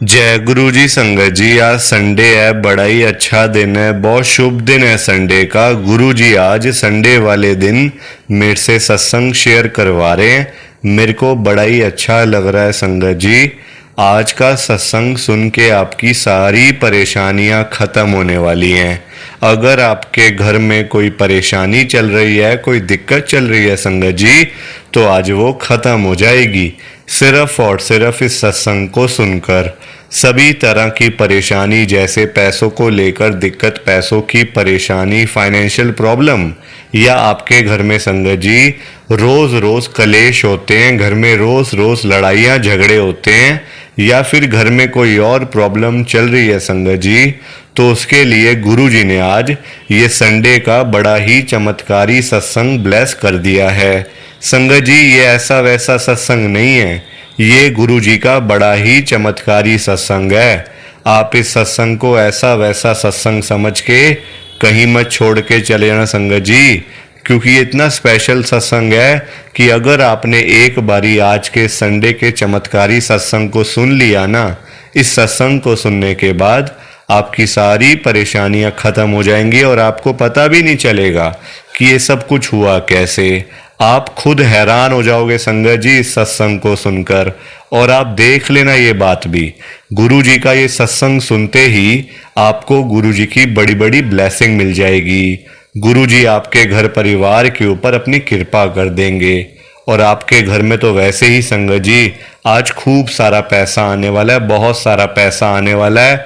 जय गुरु जी। संगत जी, आज संडे है, बड़ा ही अच्छा दिन है, बहुत शुभ दिन है संडे का। गुरु जी आज संडे वाले दिन मेरे से सत्संग शेयर करवा रहे हैं। मेरे को बड़ा ही अच्छा लग रहा है संगत जी। आज का सत्संग सुन के आपकी सारी परेशानियां खत्म होने वाली हैं। अगर आपके घर में कोई परेशानी चल रही है, कोई दिक्कत चल रही है संगत जी, तो आज वो खत्म हो जाएगी सिर्फ और सिर्फ इस सत्संग को सुनकर। सभी तरह की परेशानी, जैसे पैसों को लेकर दिक्कत, पैसों की परेशानी, फाइनेंशियल प्रॉब्लम, या आपके घर में संगत जी रोज रोज कलेश होते हैं, घर में रोज रोज लड़ाइयाँ झगड़े होते हैं, या फिर घर में कोई और प्रॉब्लम चल रही है संगत जी, तो उसके लिए गुरु जी ने आज ये संडे का बड़ा ही चमत्कारी सत्संग ब्लेस कर दिया है। संगत जी, ये ऐसा वैसा सत्संग नहीं है, ये गुरु जी का बड़ा ही चमत्कारी सत्संग है। आप इस सत्संग को ऐसा वैसा सत्संग समझ के कहीं मत छोड़ के चले जाना संगत जी, क्योंकि ये इतना स्पेशल सत्संग है कि अगर आपने एक बारी आज के संडे के चमत्कारी सत्संग को सुन लिया ना, इस सत्संग को सुनने के बाद आपकी सारी परेशानियां खत्म हो जाएंगी और आपको पता भी नहीं चलेगा कि ये सब कुछ हुआ कैसे। आप खुद हैरान हो जाओगे संगत जी इस सत्संग को सुनकर। और आप देख लेना ये बात भी, गुरु जी का ये सत्संग सुनते ही आपको गुरु जी की बड़ी बड़ी ब्लेसिंग मिल जाएगी। गुरु जी आपके घर परिवार के ऊपर अपनी कृपा कर देंगे। और आपके घर में तो वैसे ही संगत जी आज खूब सारा पैसा आने वाला है, बहुत सारा पैसा आने वाला है,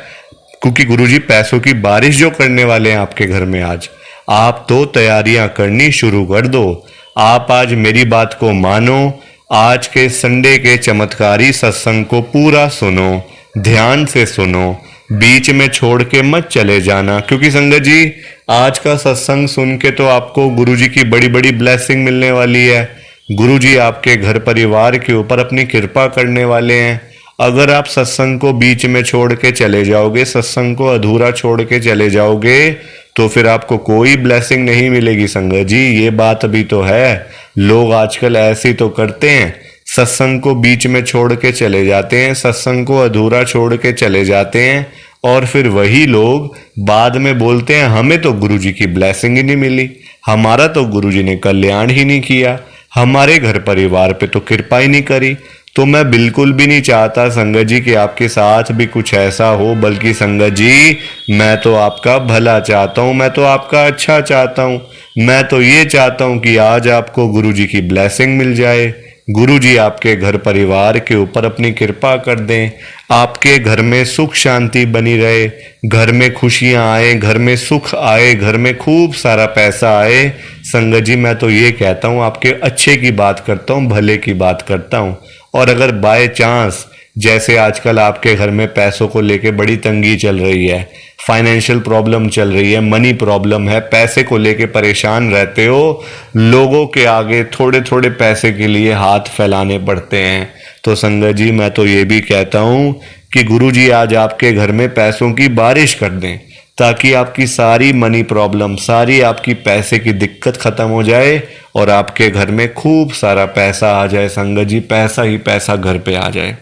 क्योंकि गुरु जी पैसों की बारिश जो करने वाले हैं आपके घर में आज। आप तो तैयारियां करनी शुरू कर दो। आप आज मेरी बात को मानो, आज के संडे के चमत्कारी सत्संग को पूरा सुनो, ध्यान से सुनो, बीच में छोड़ के मत चले जाना, क्योंकि संगत जी आज का सत्संग सुन के तो आपको गुरु जी की बड़ी बड़ी ब्लेसिंग मिलने वाली है। गुरु जी आपके घर परिवार के ऊपर अपनी कृपा करने वाले हैं। अगर आप सत्संग को बीच में छोड़ के चले जाओगे, सत्संग को अधूरा छोड़ के चले जाओगे, तो फिर आपको कोई ब्लेसिंग नहीं मिलेगी संगत जी। ये बात भी तो है, लोग आजकल ऐसे तो करते हैं, सत्संग को बीच में छोड़ के चले जाते हैं, सत्संग को अधूरा छोड़ के चले जाते हैं, और फिर वही लोग बाद में बोलते हैं हमें तो गुरु जी की ब्लेसिंग ही नहीं मिली, हमारा तो गुरु जी ने कल्याण ही नहीं किया, हमारे घर परिवार पे तो कृपा ही नहीं करी। तो मैं बिल्कुल भी नहीं चाहता संगत जी कि आपके साथ भी कुछ ऐसा हो, बल्कि संगत जी मैं तो आपका भला चाहता हूँ, मैं तो आपका अच्छा चाहता हूँ। मैं तो ये चाहता हूँ कि आज आपको गुरु जी की ब्लेसिंग मिल जाए, गुरु जी आपके घर परिवार के ऊपर अपनी कृपा कर दें, आपके घर में सुख शांति बनी रहे, घर में खुशियां आए, घर में सुख आए, घर में खूब सारा पैसा आए। संगत जी मैं तो ये कहता हूँ, आपके अच्छे की बात करता हूँ, भले की बात करता हूँ। और अगर बाय चांस जैसे आजकल आपके घर में पैसों को लेके बड़ी तंगी चल रही है, फाइनेंशियल प्रॉब्लम चल रही है, मनी प्रॉब्लम है, पैसे को लेके परेशान रहते हो, लोगों के आगे थोड़े थोड़े पैसे के लिए हाथ फैलाने पड़ते हैं, तो संगत जी मैं तो ये भी कहता हूँ कि गुरु जी आज आपके घर में पैसों की बारिश कर दें, ताकि आपकी सारी मनी प्रॉब्लम, सारी आपकी पैसे की दिक्कत खत्म हो जाए और आपके घर में खूब सारा पैसा आ जाए संगत जी, पैसा ही पैसा घर पे आ जाए।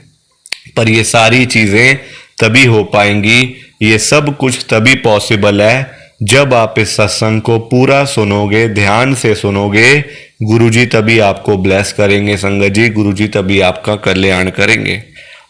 पर ये सारी चीजें तभी हो पाएंगी, ये सब कुछ तभी पॉसिबल है जब आप इस सत्संग को पूरा सुनोगे, ध्यान से सुनोगे। गुरुजी तभी आपको ब्लेस करेंगे संगत जी, गुरुजी तभी आपका कल्याण करेंगे।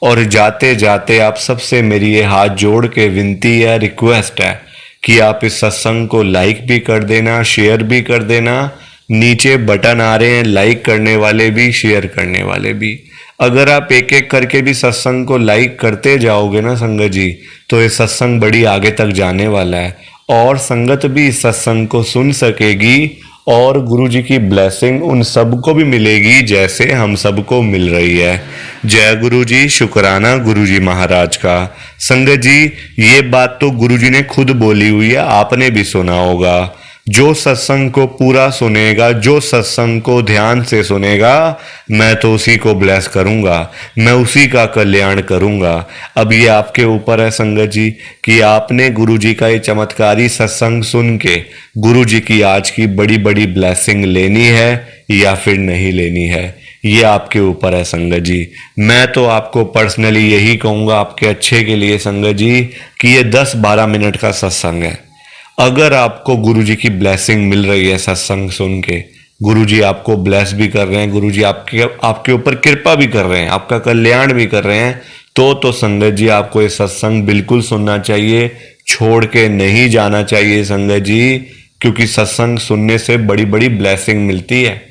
और जाते जाते आप सबसे मेरी ये हाथ जोड़ के विनती है, रिक्वेस्ट है कि आप इस सत्संग को लाइक भी कर देना, शेयर भी कर देना। नीचे बटन आ रहे हैं, लाइक करने वाले भी, शेयर करने वाले भी। अगर आप एक एक करके भी सत्संग को लाइक करते जाओगे ना संगत जी, तो ये सत्संग बड़ी आगे तक जाने वाला है, और संगत भी इस सत्संग को सुन सकेगी, और गुरु जी की ब्लेसिंग उन सबको भी मिलेगी जैसे हम सबको मिल रही है। जय गुरु जी, शुक्राना गुरु जी महाराज का। संगत जी ये बात तो गुरु जी ने खुद बोली हुई है, आपने भी सुना होगा, जो सत्संग को पूरा सुनेगा, जो सत्संग को ध्यान से सुनेगा, मैं तो उसी को ब्लेस करूंगा, मैं उसी का कल्याण करूंगा। अब ये आपके ऊपर है संगत जी कि आपने गुरु जी का ये चमत्कारी सत्संग सुन के गुरु जी की आज की बड़ी बड़ी ब्लेसिंग लेनी है या फिर नहीं लेनी है। ये आपके ऊपर है संगत जी। मैं तो आपको पर्सनली यही कहूँगा आपके अच्छे के लिए संगत जी कि ये 10-12 मिनट का सत्संग है। अगर आपको गुरुजी की ब्लेसिंग मिल रही है सत्संग सुन के, गुरुजी आपको ब्लेस भी कर रहे हैं, गुरुजी आपके आपके ऊपर कृपा भी कर रहे हैं, आपका कल्याण भी कर रहे हैं, तो संगत जी आपको ये सत्संग बिल्कुल सुनना चाहिए, छोड़ के नहीं जाना चाहिए संगत जी, क्योंकि सत्संग सुनने से बड़ी बड़ी ब्लेसिंग मिलती है।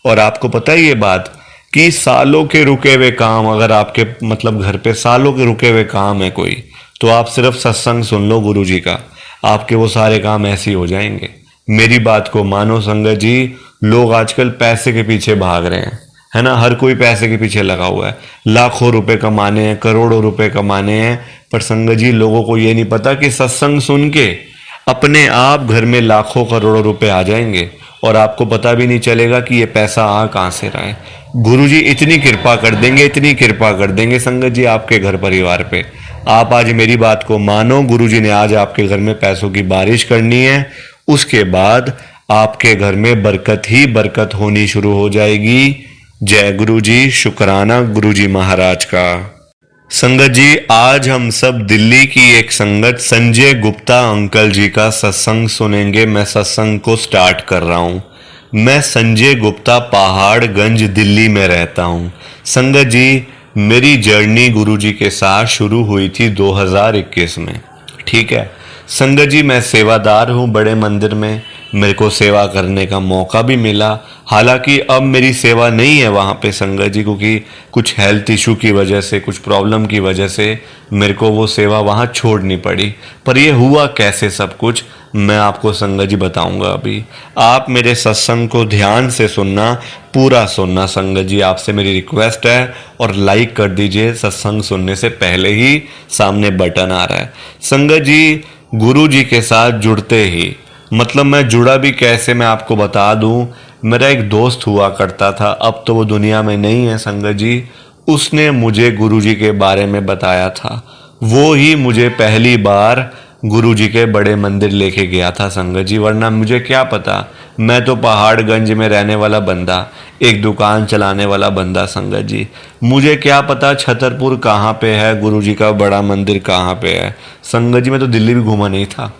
और आपको पता है ये बात कि सालों के रुके हुए काम, अगर आपके मतलब घर पे सालों के रुके हुए काम है कोई, तो आप सिर्फ सत्संग सुन लो गुरुजी का, आपके वो सारे काम ऐसे ही हो जाएंगे। मेरी बात को मानो संगत जी। लोग आजकल पैसे के पीछे भाग रहे हैं, है ना, हर कोई पैसे के पीछे लगा हुआ है, लाखों रुपए कमाने हैं, करोड़ों रुपए कमाने हैं, पर संगत जी लोगों को ये नहीं पता कि सत्संग सुन के अपने आप घर में लाखों करोड़ों रुपए आ जाएंगे और आपको पता भी नहीं चलेगा कि ये पैसा आ कहाँ से रहा है। गुरुजी इतनी कृपा कर देंगे, इतनी कृपा कर देंगे संगत जी आपके घर परिवार पे। आप आज मेरी बात को मानो, गुरुजी ने आज आपके घर में पैसों की बारिश करनी है, उसके बाद आपके घर में बरकत ही बरकत होनी शुरू हो जाएगी। जय गुरु जी, शुक्राना गुरु जी महाराज का। संगत जी आज हम सब दिल्ली की एक संगत संजय गुप्ता अंकल जी का सत्संग सुनेंगे। मैं सत्संग को स्टार्ट कर रहा हूँ। मैं संजय गुप्ता पहाड़गंज दिल्ली में रहता हूँ। संगत जी मेरी जर्नी गुरु जी के साथ शुरू हुई थी 2021 में, ठीक है। संगत जी मैं सेवादार हूँ बड़े मंदिर में, मेरे को सेवा करने का मौका भी मिला। हालांकि अब मेरी सेवा नहीं है वहाँ पे संगत जी, क्योंकि कुछ हेल्थ इशू की वजह से, कुछ प्रॉब्लम की वजह से मेरे को वो सेवा वहाँ छोड़नी पड़ी। पर ये हुआ कैसे सब कुछ मैं आपको संगत जी बताऊंगा अभी। आप मेरे सत्संग को ध्यान से सुनना, पूरा सुनना संगत जी, आपसे मेरी रिक्वेस्ट है। और लाइक कर दीजिए सत्संग सुनने से पहले ही, सामने बटन आ रहा है। संगत जी गुरु जी के साथ जुड़ते ही, मतलब मैं जुड़ा भी कैसे मैं आपको बता दूं। मेरा एक दोस्त हुआ करता था, अब तो वो दुनिया में नहीं है संगत जी, उसने मुझे गुरु जी के बारे में बताया था। वो ही मुझे पहली बार गुरु जी के बड़े मंदिर लेके गया था संगत जी, वरना मुझे क्या पता। मैं तो पहाड़गंज में रहने वाला बंदा, एक दुकान चलाने वाला बंदा संगत जी, मुझे क्या पता छतरपुर कहाँ पे है, गुरु जी का बड़ा मंदिर कहाँ पे है। संगत जी मैं तो दिल्ली भी घूमा नहीं था।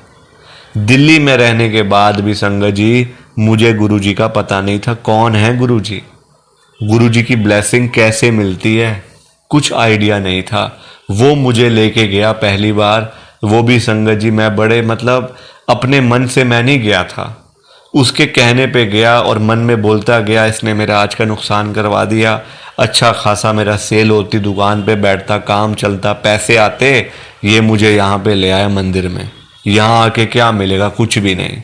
दिल्ली में रहने के बाद भी संगत जी मुझे गुरु जी का पता नहीं था कौन है गुरु जी, गुरु जी की ब्लेसिंग कैसे मिलती है, कुछ आइडिया नहीं था। वो मुझे लेके गया पहली बार, वो भी संगत जी मैं बड़े मतलब अपने मन से मैं नहीं गया था, उसके कहने पे गया और मन में बोलता गया, इसने मेरा आज का नुकसान करवा दिया। अच्छा खासा मेरा सेल होती, दुकान पे बैठता, काम चलता, पैसे आते, ये मुझे यहाँ पे ले आया मंदिर में। यहाँ आके क्या मिलेगा, कुछ भी नहीं।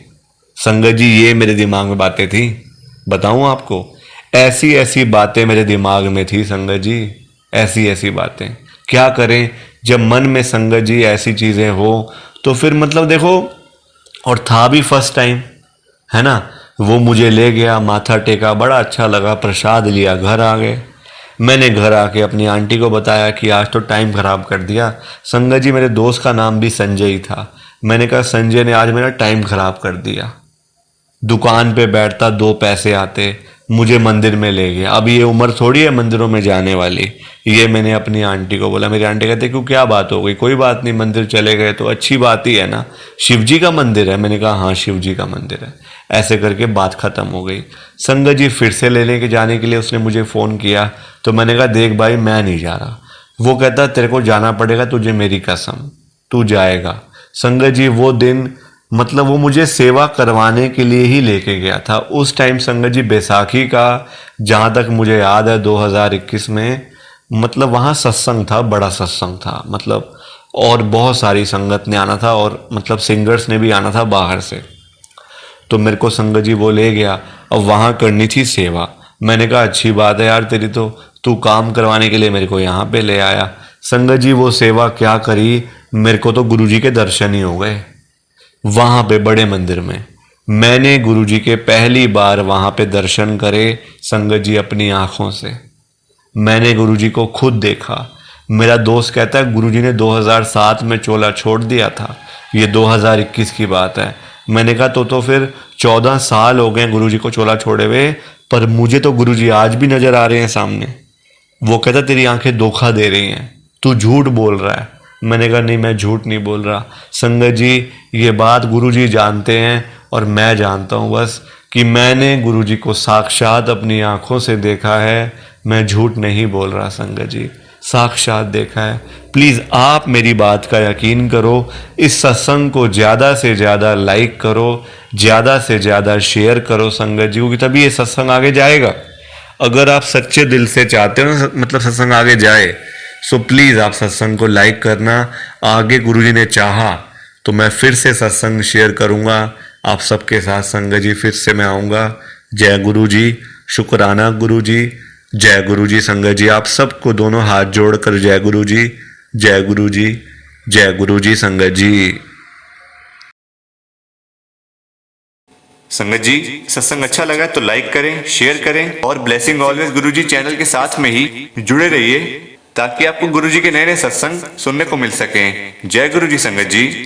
संगत जी ये मेरे दिमाग में बातें थी, बताऊं आपको, ऐसी ऐसी बातें मेरे दिमाग में थी संगत जी, ऐसी ऐसी बातें। क्या करें जब मन में संगत जी ऐसी चीजें हो तो फिर मतलब देखो, और था भी फर्स्ट टाइम, है ना। वो मुझे ले गया, माथा टेका, बड़ा अच्छा लगा, प्रसाद लिया, घर आ गए। मैंने घर आके अपनी आंटी को बताया कि आज तो टाइम खराब कर दिया। संगत जी मेरे दोस्त का नाम भी संजय ही था। मैंने कहा संजय ने आज मेरा टाइम खराब कर दिया, दुकान पे बैठता, दो पैसे आते, मुझे मंदिर में ले गया। अब ये उम्र थोड़ी है मंदिरों में जाने वाली। ये मैंने अपनी आंटी को बोला, मेरी आंटी कहते क्यों, क्या बात हो गई, कोई बात नहीं, मंदिर चले गए तो अच्छी बात ही है ना, शिव जी का मंदिर है। मैंने कहा हाँ शिव जी का मंदिर है। ऐसे करके बात खत्म हो गई। संगत जी फिर से लेने के जाने के लिए उसने मुझे फ़ोन किया, तो मैंने कहा देख भाई मैं नहीं जा रहा। वो कहता तेरे को जाना पड़ेगा, तुझे मेरी कसम, तू जाएगा। संगत जी वो दिन मतलब वो मुझे सेवा करवाने के लिए ही लेके गया था। उस टाइम संगत जी बैसाखी का, जहाँ तक मुझे याद है 2021 में, मतलब वहाँ सत्संग था, बड़ा सत्संग था मतलब, और बहुत सारी संगत ने आना था और मतलब सिंगर्स ने भी आना था बाहर से। तो मेरे को संगत जी वो ले गया, अब वहाँ करनी थी सेवा। मैंने कहा अच्छी बात है यार तेरी, तो तू काम करवाने के लिए मेरे को यहाँ पे ले आया। संगत जी वो सेवा क्या करी, मेरे को तो गुरुजी के दर्शन ही हो गए वहाँ पे बड़े मंदिर में। मैंने गुरुजी के पहली बार वहाँ पे दर्शन करे संगत जी अपनी आँखों से। मैंने गुरुजी को खुद देखा। मेरा दोस्त कहता है गुरुजी ने 2007 में चोला छोड़ दिया था, ये 2021 की बात है। मैंने कहा तो फिर 14 साल हो गए गुरुजी को चोला छोड़े हुए, पर मुझे तो गुरुजी आज भी नजर आ रहे हैं सामने। वो कहता तेरी आंखें धोखा दे रही हैं, तू झूठ बोल रहा है। मैंने कहा नहीं, मैं झूठ नहीं बोल रहा संगत जी, ये बात गुरुजी जानते हैं और मैं जानता हूँ बस कि मैंने गुरुजी को साक्षात अपनी आंखों से देखा है। मैं झूठ नहीं बोल रहा संगत जी, साक्षात देखा है। प्लीज़ आप मेरी बात का यकीन करो, इस सत्संग को ज़्यादा से ज़्यादा लाइक करो, ज़्यादा से ज़्यादा शेयर करो संगत जी, क्योंकि तभी ये सत्संग आगे जाएगा। अगर आप सच्चे दिल से चाहते हो ना, मतलब सत्संग आगे जाए, सो प्लीज़ आप सत्संग को लाइक करना। आगे गुरुजी ने चाहा तो मैं फिर से सत्संग शेयर करूँगा आप सबके साथ संगत जी, फिर से मैं आऊँगा। जय गुरु जी, शुक्राना गुरु जी, जय गुरु जी संगत जी। आप सबको दोनों हाथ जोड़कर जय गुरु जी, जय गुरु जी, जय गुरु जी संगत जी। संगत जी, सत्संग अच्छा लगा तो लाइक करें, शेयर करें और ब्लेसिंग ऑलवेज गुरुजी चैनल के साथ में ही जुड़े रहिए ताकि आपको गुरुजी के नए नए सत्संग सुनने को मिल सकें। जय गुरु जी संगत जी।